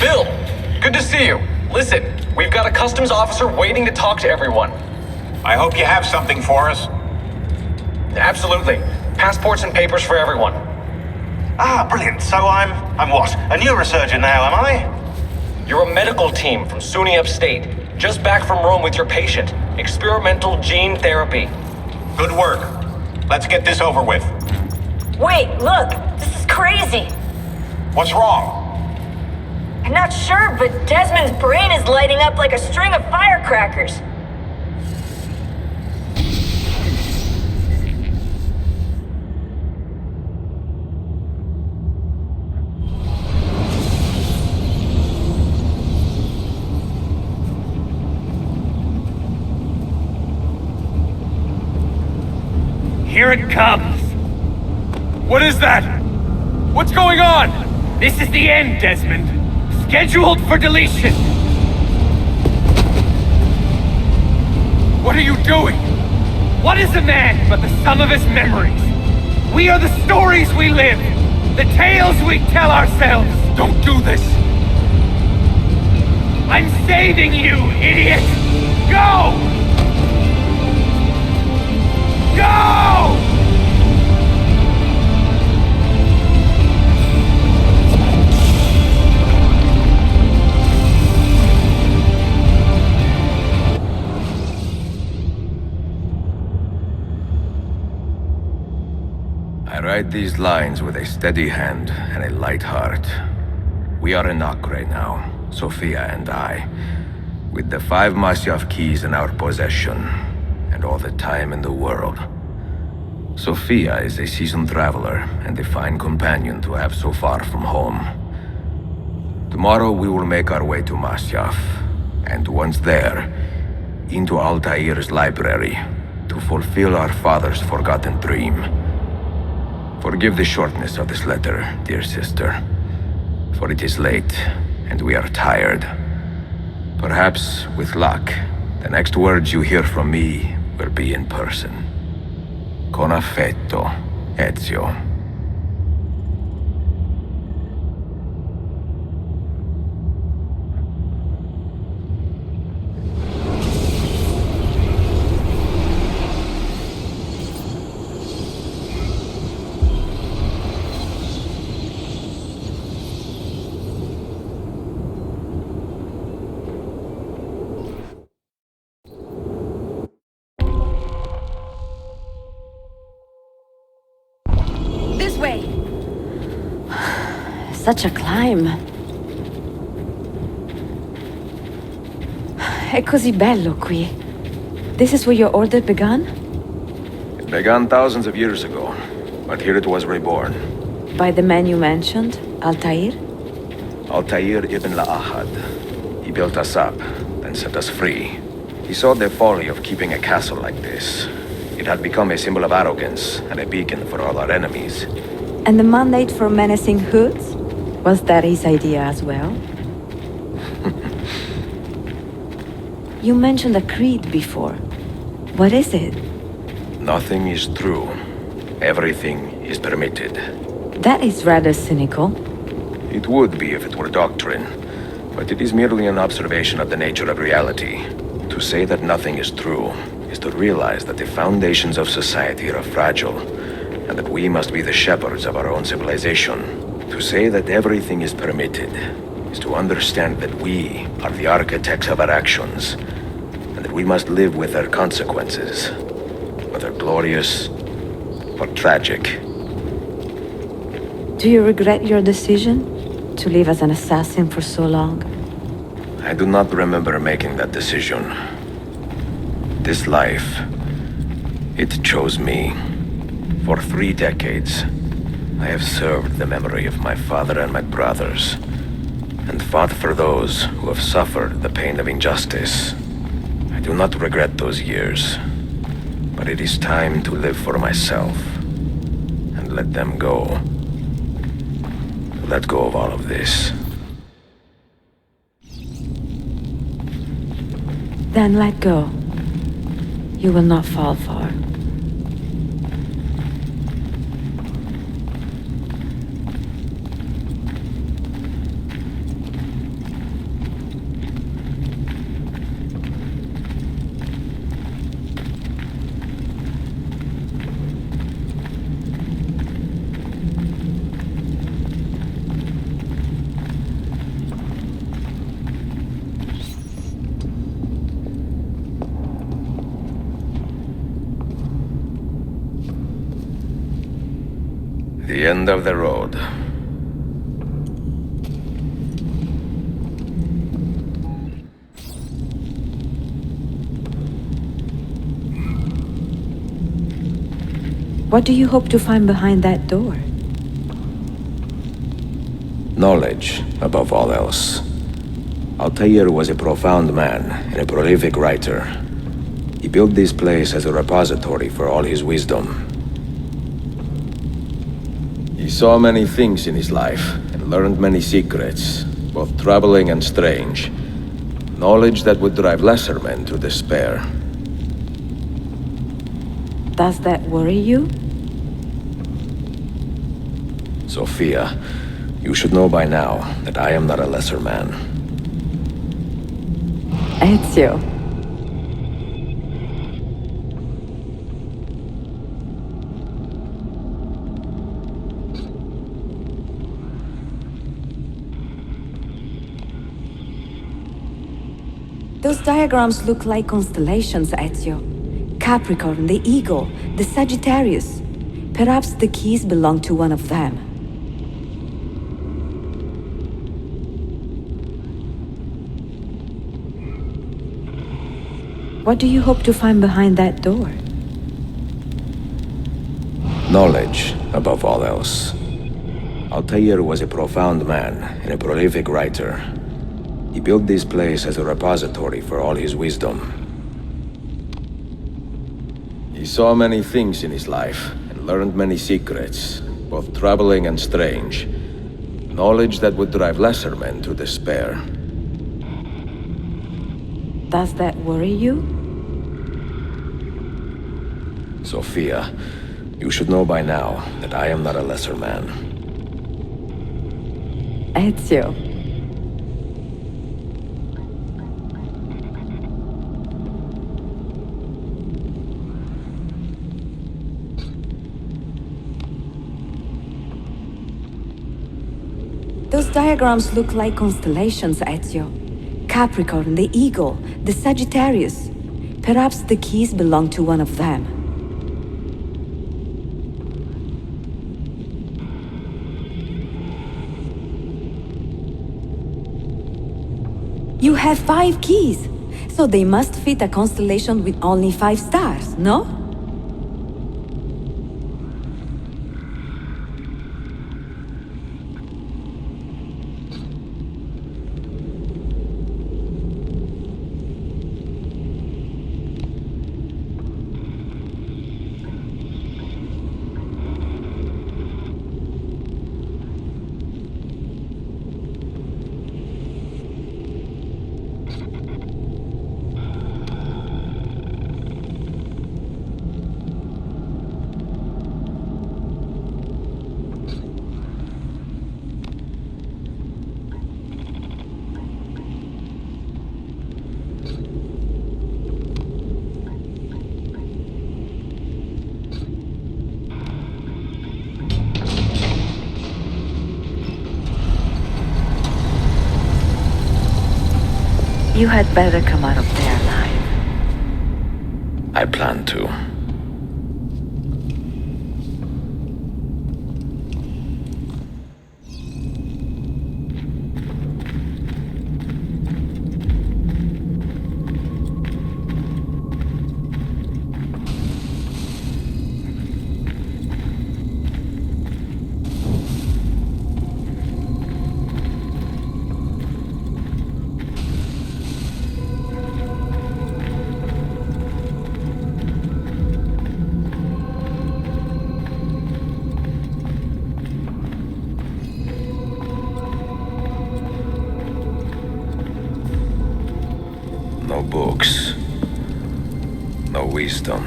Bill, good to see you. Listen, we've got a customs officer waiting to talk to everyone. I hope you have something for us. Absolutely. Passports and papers for everyone. Ah, brilliant. So I'm what? A neurosurgeon now, am I? You're a medical team from SUNY Upstate. Just back from Rome with your patient. Experimental gene therapy. Good work. Let's get this over with. Wait, look! This is crazy! What's wrong? I'm not sure, but Desmond's brain is lighting up like a string of firecrackers. Here it comes! What is that? What's going on? This is the end, Desmond. Scheduled for deletion. What are you doing? What is a man but the sum of his memories? We are the stories we live, the tales we tell ourselves. Don't do this. I'm saving you, idiot! Go! Go! I write these lines with a steady hand and a light heart. We are in Acre now, Sophia and I, with the 5 Masyaf keys in our possession, and all the time in the world. Sophia is a seasoned traveler and a fine companion to have so far from home. Tomorrow we will make our way to Masyaf, and once there, into Altair's library, to fulfill our father's forgotten dream. Forgive the shortness of this letter, dear sister, for it is late, and we are tired. Perhaps, with luck, the next words you hear from me will be in person. Con affetto, Ezio. This way! Such a climb. È così bello qui. This is where your order began? It began thousands of years ago, but here it was reborn. By the man you mentioned, Altair? Altair ibn La'ahad. He built us up, then set us free. He saw the folly of keeping a castle like this. It had become a symbol of arrogance and a beacon for all our enemies. And the mandate for menacing hoods? Was that his idea as well? You mentioned a creed before. What is it? Nothing is true. Everything is permitted. That is rather cynical. It would be if it were doctrine, but it is merely an observation of the nature of reality. To say that nothing is true is to realize that the foundations of society are fragile, and that we must be the shepherds of our own civilization. To say that everything is permitted is to understand that we are the architects of our actions, and that we must live with their consequences, whether glorious or tragic. Do you regret your decision to live as an assassin for so long? I do not remember making that decision. This life, it chose me. For 3 decades, I have served the memory of my father and my brothers, and fought for those who have suffered the pain of injustice. I do not regret those years, but it is time to live for myself, and let them go. Let go of all of this. Then let go. You will not fall far. the end of the road. What do you hope to find behind that door? Knowledge, above all else. Altair was a profound man and a prolific writer. He built this place as a repository for all his wisdom. He saw many things in his life and learned many secrets, both troubling and strange. Knowledge that would drive lesser men to despair. Does that worry you? Sophia, you should know by now that I am not a lesser man. Ezio. Those diagrams look like constellations, Ezio. Capricorn, the Eagle, the Sagittarius. Perhaps the keys belong to one of them. What do you hope to find behind that door? Knowledge, above all else. Altair was a profound man and a prolific writer. He built this place as a repository for all his wisdom. He saw many things in his life and learned many secrets, both troubling and strange. Knowledge that would drive lesser men to despair. Does that worry you? Sophia, you should know by now that I am not a lesser man. Ezio. Those diagrams look like constellations, Ezio. Capricorn, the Eagle, the Sagittarius. Perhaps the keys belong to one of them. You have 5 keys, so they must fit a constellation with only 5 stars, no? You had better come out of there alive. I plan to. No books. No wisdom.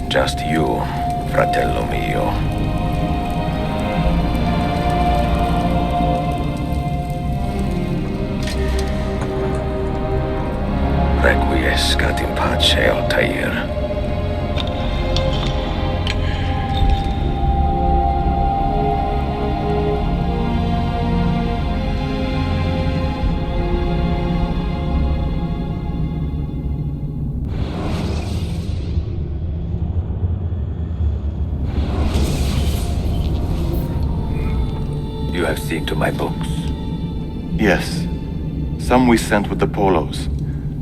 Just you, fratello mio. Requiescat in pace, Altair. You have seen to my books. Yes. Some we sent with the Polos.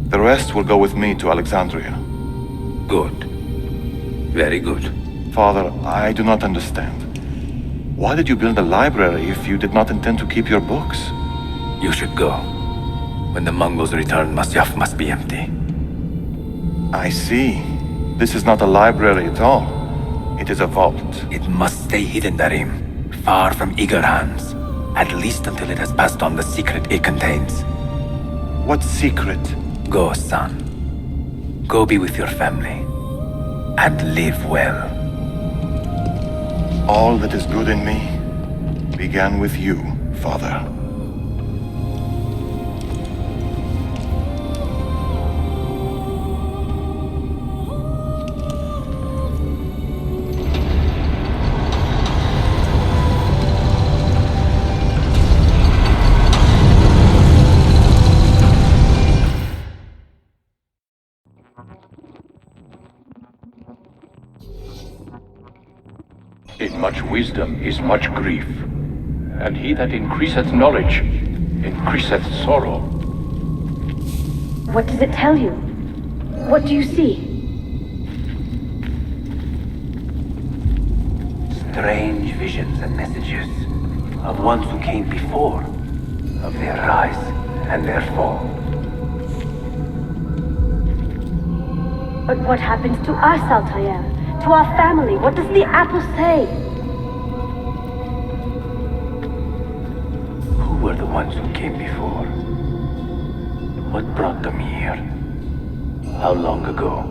The rest will go with me to Alexandria. Good. Very good. Father, I do not understand. Why did you build a library if you did not intend to keep your books? You should go. When the Mongols return, Masyaf must be empty. I see. This is not a library at all. It is a vault. It must stay hidden, Darim. Far from eager hands. At least until it has passed on the secret it contains. What secret? Go, son. Go be with your family. And live well. All that is good in me began with you, Father. In much wisdom is much grief, and he that increaseth knowledge increaseth sorrow. What does it tell you? What do you see? Strange visions and messages of ones who came before, of their rise and their fall. But what happens to us, Altair? To our family? What does the apple say? Who were the ones who came before? What brought them here? How long ago?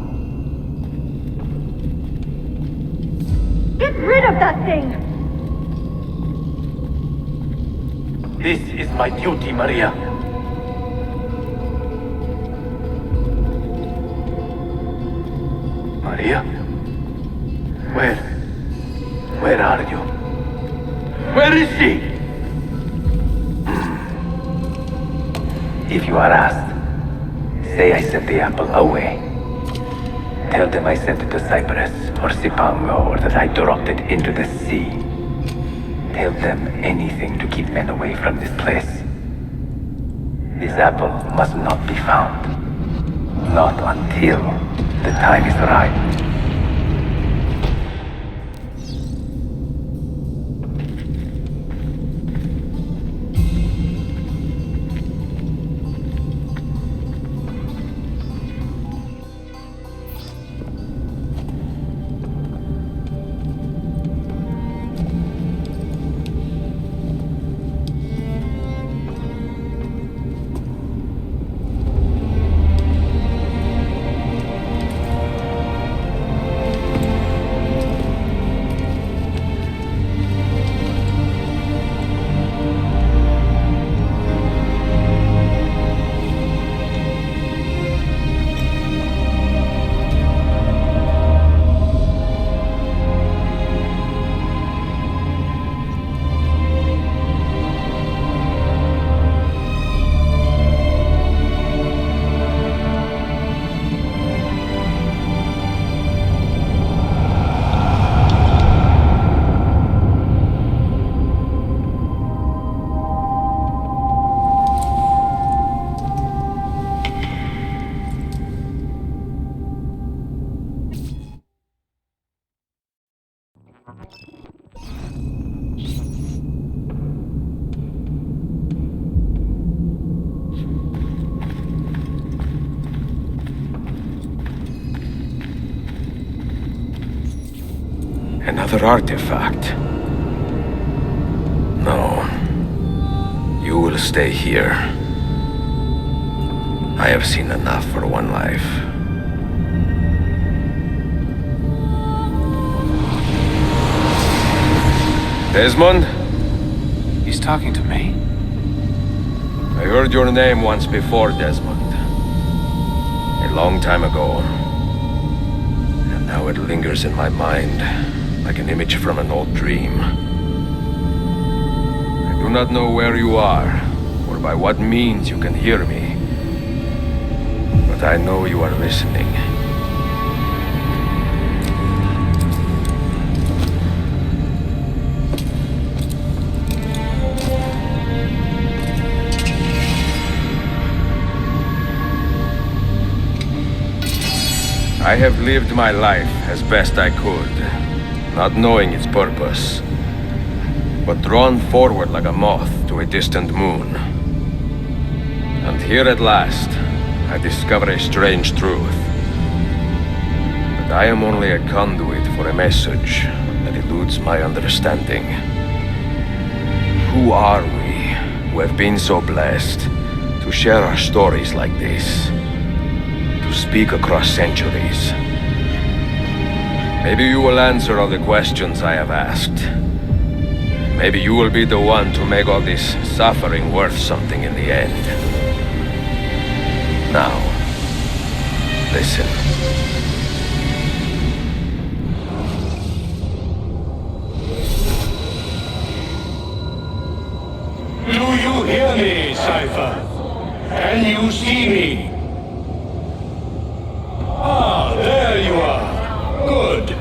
Get rid of that thing! This is my duty, Maria. Maria? Where are you? Where is she? If you are asked, say I sent the apple away. Tell them I sent it to Cyprus or Cipango, or that I dropped it into the sea. Tell them anything to keep men away from this place. This apple must not be found. Not until the time is right. Another artifact. No. You will stay here. I have seen enough for one life. Desmond? He's talking to me. I heard your name once before, Desmond. A long time ago. And now it lingers in my mind, like an image from an old dream. I do not know where you are, or by what means you can hear me. But I know you are listening. I have lived my life as best I could, not knowing its purpose, but drawn forward like a moth to a distant moon. And here at last, I discover a strange truth. That I am only a conduit for a message that eludes my understanding. Who are we, who have been so blessed to share our stories like this? To speak across centuries? Maybe you will answer all the questions I have asked. Maybe you will be the one to make all this suffering worth something in the end. Now, listen. Do you hear me, Cypher? Can you see me? Ah, there you are. Good.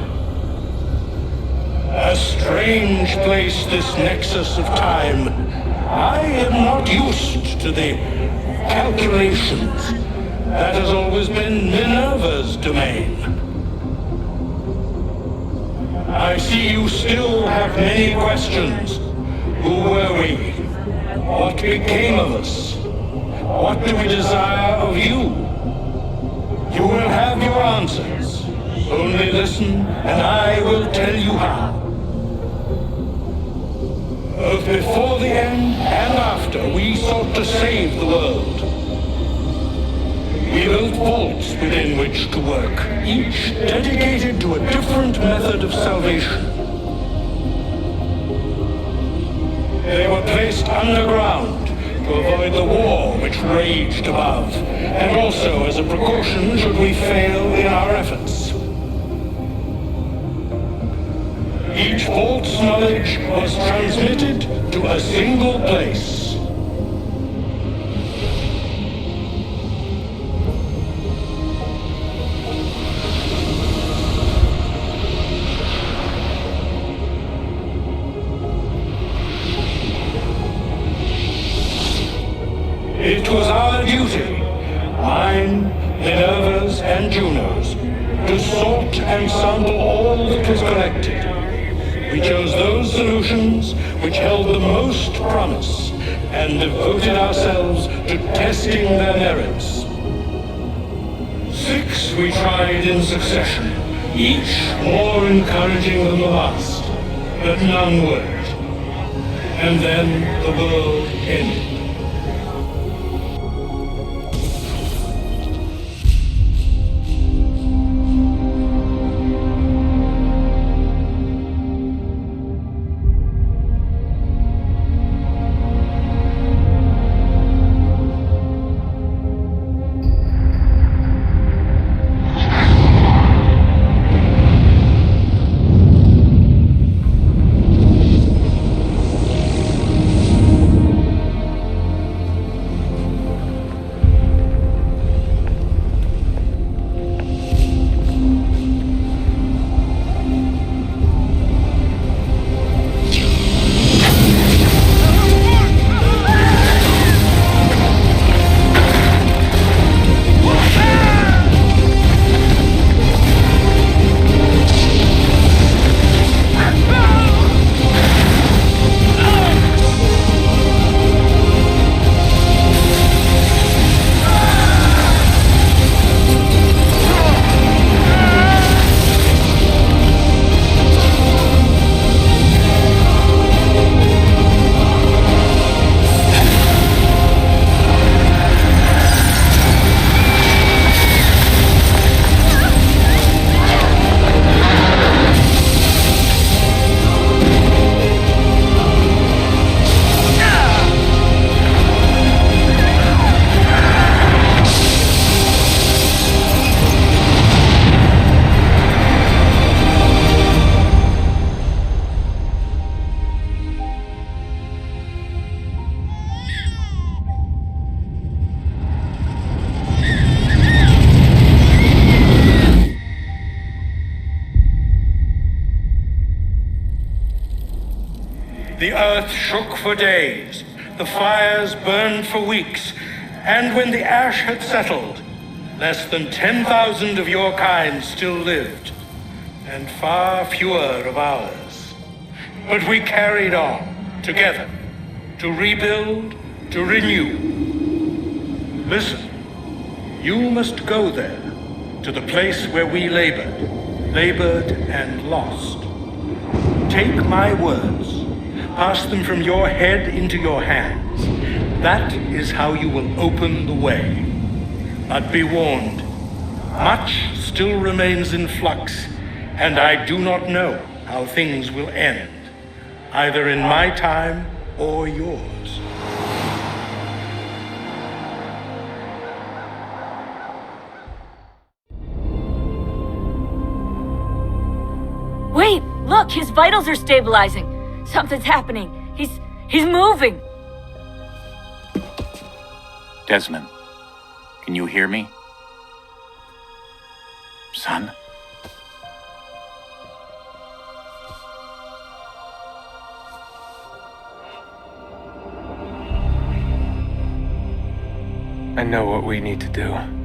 A strange place, this nexus of time. I am not used to the calculations. That has always been Minerva's domain. I see you still have many questions. Who were we? What became of us? What do we desire of you? You will have your answers. Only listen, and I will tell you how. Both before the end and after, we sought to save the world. We built vaults within which to work, each dedicated to a different method of salvation. They were placed underground to avoid the war which raged above, and also as a precaution should we fail in our efforts. Each vault's knowledge was transmitted to a single place. It was our duty, mine, Minerva's, and Juno's, to sort and sample all that was collected. We chose those solutions which held the most promise, and devoted ourselves to testing their merits. 6 we tried in succession, each more encouraging than the last, but none worked. And then the world ended. The earth shook for days, the fires burned for weeks, and when the ash had settled, Less than 10,000 of your kind still lived, and far fewer of ours. But we carried on, together, to rebuild, to renew. Listen, you must go there, to the place where we labored and lost. Take my words, pass them from your head into your hands. That is how you will open the way. But be warned, much still remains in flux, and I do not know how things will end, either in my time or yours. Wait, look, his vitals are stabilizing. Something's happening. He's moving. Desmond, can you hear me? Son? I know what we need to do.